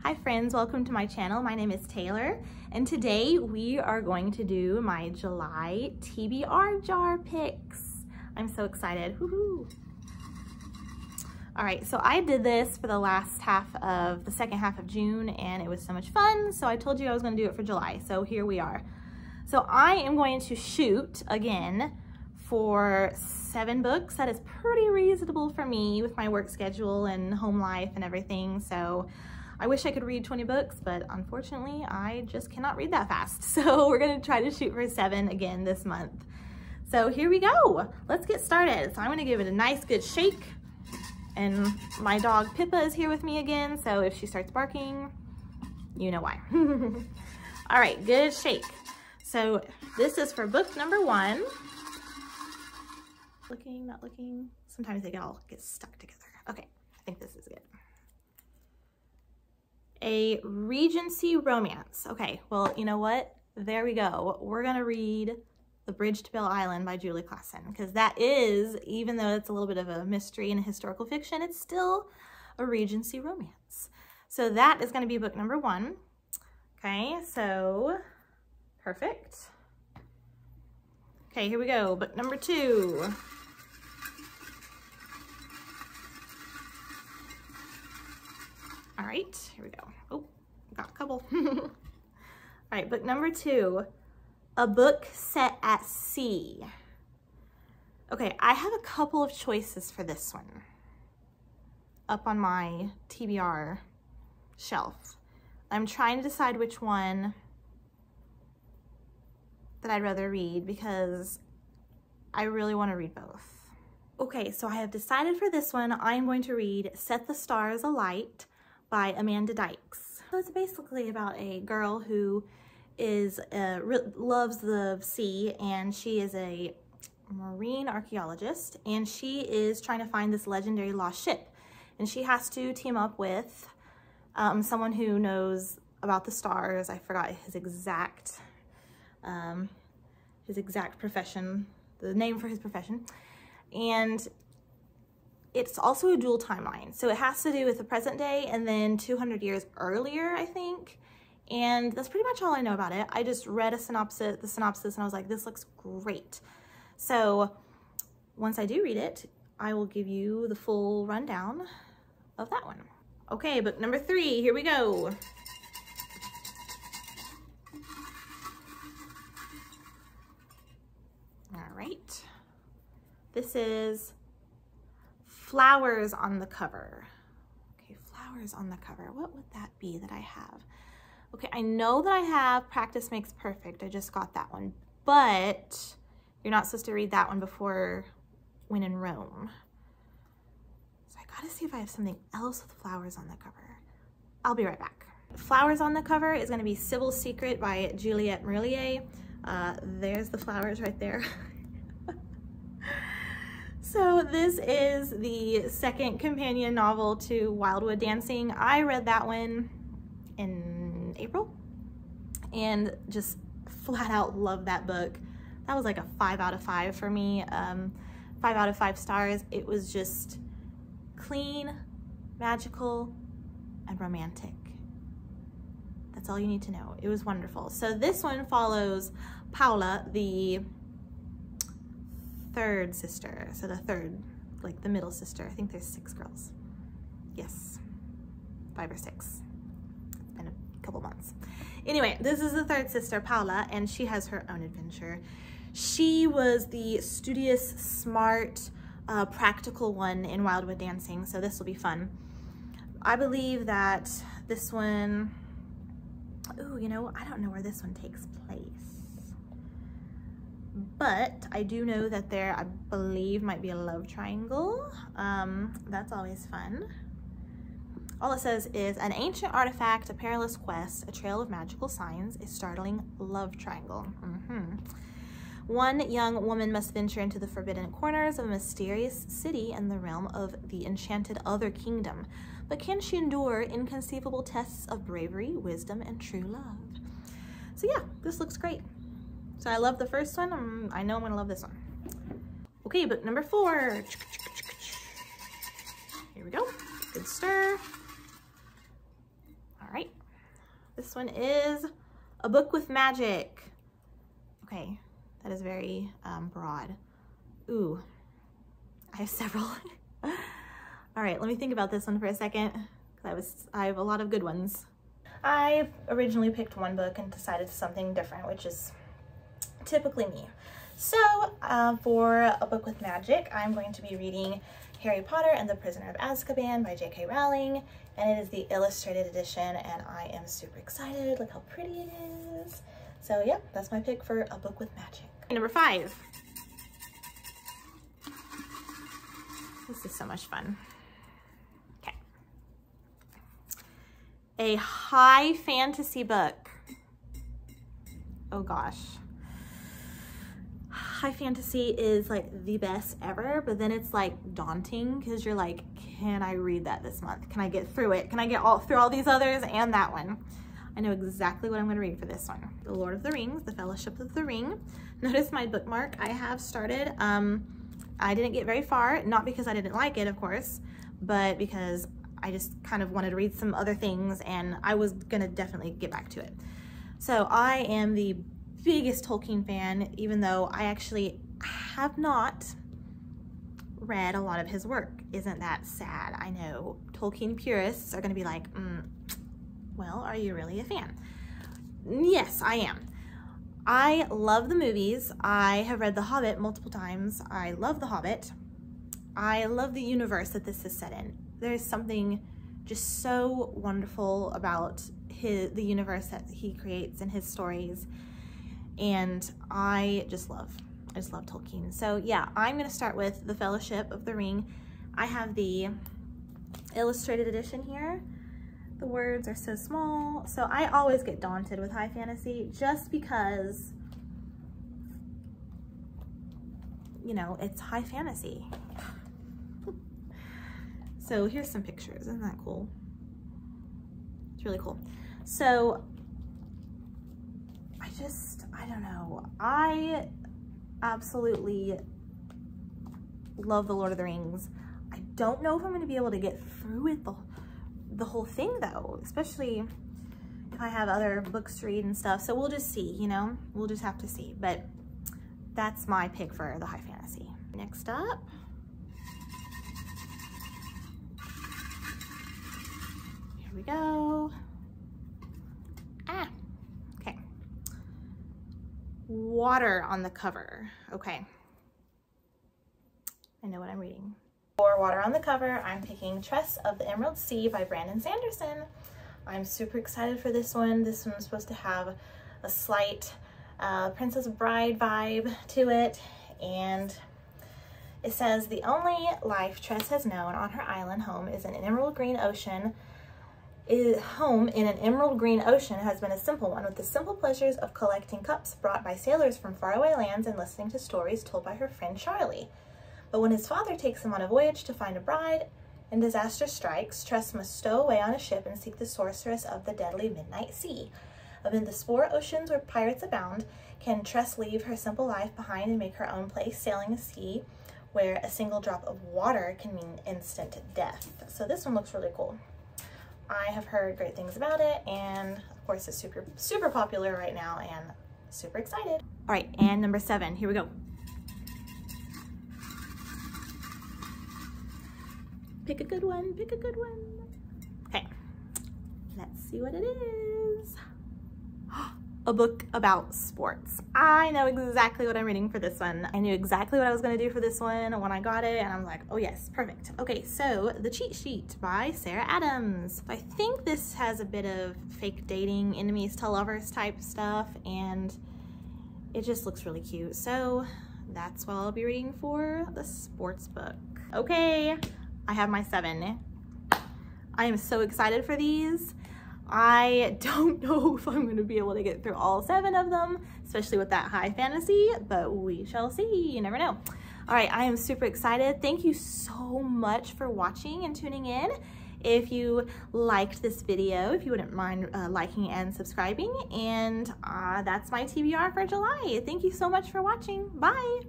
Hi friends, welcome to my channel. My name is Taylor, and today we are going to do my July TBR jar picks. I'm so excited, woohoo! All right, so I did this for the second half of June, and it was so much fun, so I told you I was gonna do it for July, so here we are. So I am going to shoot again for 7 books. That is pretty reasonable for me with my work schedule and home life and everything, so I wish I could read 20 books, but unfortunately, I just cannot read that fast. So we're gonna try to shoot for 7 again this month. So here we go. Let's get started. So I'm gonna give it a nice good shake. And my dog Pippa is here with me again, so if she starts barking, you know why. All right, good shake. So this is for book number 1. Looking, not looking. Sometimes they all get stuck together. Okay, I think this is good. A Regency romance. Okay, well, you know what? There we go. We're gonna read The Bridge to Belle Island by Julie Klassen, because that is, even though it's a little bit of a mystery and a historical fiction, it's still a Regency romance. So that is gonna be book number 1. Okay, so perfect. Okay, here we go, book number 2. All right, here we go. Oh, got a couple. All right, book number 2, A Book Set at Sea. Okay, I have a couple of choices for this one up on my TBR shelf. I'm trying to decide which one that I'd rather read because I really want to read both. Okay, so I have decided for this one, I'm going to read Set the Stars Alight by Amanda Dykes. So it's basically about a girl who is loves the sea, and she is a marine archaeologist, and she is trying to find this legendary lost ship, and she has to team up with someone who knows about the stars. I forgot his exact profession, the name for his profession, and it's also a dual timeline. So it has to do with the present day and then 200 years earlier, I think. And that's pretty much all I know about it. I just read the synopsis, and I was like, this looks great. So once I do read it, I will give you the full rundown of that one. Okay, book number 3, here we go. All right. This is Flowers on the Cover. Okay, Flowers on the Cover. What would that be that I have? Okay, I know that I have Practice Makes Perfect. I just got that one, but you're not supposed to read that one before When in Rome. So I gotta see if I have something else with flowers on the cover. I'll be right back. Flowers on the Cover is gonna be Civil Secret by Juliette Merlier. There's the flowers right there. So this is the second companion novel to Wildwood Dancing. I read that one in April and just flat out love that book. That was like a 5 out of 5 for me. 5 out of 5 stars. It was just clean, magical, and romantic. That's all you need to know. It was wonderful. So this one follows Paula, the 3rd sister. So the 3rd, like the middle sister. I think there's 6 girls. Yes, 5 or 6. It's been a couple months. Anyway, this is the 3rd sister, Paula, and she has her own adventure. She was the studious, smart, practical one in Wildwood Dancing, so this will be fun. I believe that this one, ooh, you know, I don't know where this one takes place. But I do know that there, I believe, might be a love triangle. That's always fun. All it says is an ancient artifact, a perilous quest, a trail of magical signs, a startling love triangle. One young woman must venture into the forbidden corners of a mysterious city in the realm of the enchanted Other Kingdom. But can she endure inconceivable tests of bravery, wisdom, and true love? So yeah, this looks great. So I love the first one. I know I'm gonna love this one. Okay, book number 4. Here we go. Good stir. All right. This one is A Book with Magic. Okay, that is very broad. Ooh, I have several. All right, let me think about this one for a second, because I have a lot of good ones. I originally picked one book and decided something different, which is typically me. So for A Book with Magic, I'm going to be reading Harry Potter and the Prisoner of Azkaban by J.K. Rowling, and it is the illustrated edition, and I am super excited. Look how pretty it is. So yeah, that's my pick for A Book with Magic. Number 5. This is so much fun. Okay. A high fantasy book. Oh gosh. High fantasy is like the best ever, but then it's like daunting because you're like, can I read that this month? Can I get through it? Can I get through all these others and that one? I know exactly what I'm going to read for this one. The Lord of the Rings, The Fellowship of the Ring. Notice my bookmark I have started. I didn't get very far, not because I didn't like it, of course, but because I just kind of wanted to read some other things, and I was going to definitely get back to it. So I am the biggest Tolkien fan, even though I actually have not read a lot of his work. Isn't that sad? I know Tolkien purists are going to be like, well, are you really a fan? Yes, I am. I love the movies. I have read The Hobbit multiple times. I love The Hobbit. I love the universe that this is set in. There's something just so wonderful about the universe that he creates and his stories. And I just love Tolkien. So yeah, I'm gonna start with The Fellowship of the Ring. I have the illustrated edition here. The words are so small. So I always get daunted with high fantasy just because, you know, it's high fantasy. So here's some pictures, isn't that cool? It's really cool. So I don't know. I absolutely love The Lord of the Rings. I don't know if I'm gonna be able to get through it the whole thing though, especially if I have other books to read and stuff. So we'll just see, you know, we'll just have to see. But that's my pick for the high fantasy. Next up, here we go. Okay. Water on the cover. Okay. I know what I'm reading. For water on the cover, I'm picking Tress of the Emerald Sea by Brandon Sanderson. I'm super excited for this one. This one's supposed to have a slight Princess Bride vibe to it. And it says, the only life Tress has known on her island home is an emerald green ocean. Home in an emerald green ocean has been a simple one, with the simple pleasures of collecting cups brought by sailors from faraway lands and listening to stories told by her friend Charlie. But when his father takes him on a voyage to find a bride and disaster strikes, Tress must stow away on a ship and seek the sorceress of the deadly midnight sea. Amid the four oceans where pirates abound, can Tress leave her simple life behind and make her own place sailing a sea where a single drop of water can mean instant death? So this one looks really cool. I have heard great things about it, and of course it's super popular right now, and super excited. All right, and number 7, here we go. Pick a good one, pick a good one. Okay, let's see what it is. A book about sports. I know exactly what I'm reading for this one. I knew exactly what I was gonna do for this one when I got it, and I'm like, oh yes, perfect. Okay, so The Cheat Sheet by Sarah Adams. I think this has a bit of fake dating, enemies to lovers type stuff, and it just looks really cute. So that's what I'll be reading for the sports book. Okay, I have my 7. I am so excited for these. I don't know if I'm going to be able to get through all 7 of them, especially with that high fantasy, but we shall see. You never know. All right, I am super excited. Thank you so much for watching and tuning in. If you liked this video, if you wouldn't mind liking and subscribing, and that's my TBR for July. Thank you so much for watching. Bye.